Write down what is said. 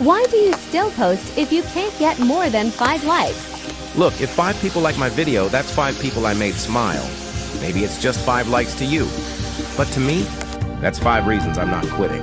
Why do you still post if you can't get more than 5 likes? Look, if 5 people like my video, that's 5 people I made smile. Maybe it's just 5 likes to you. But to me, that's 5 reasons I'm not quitting.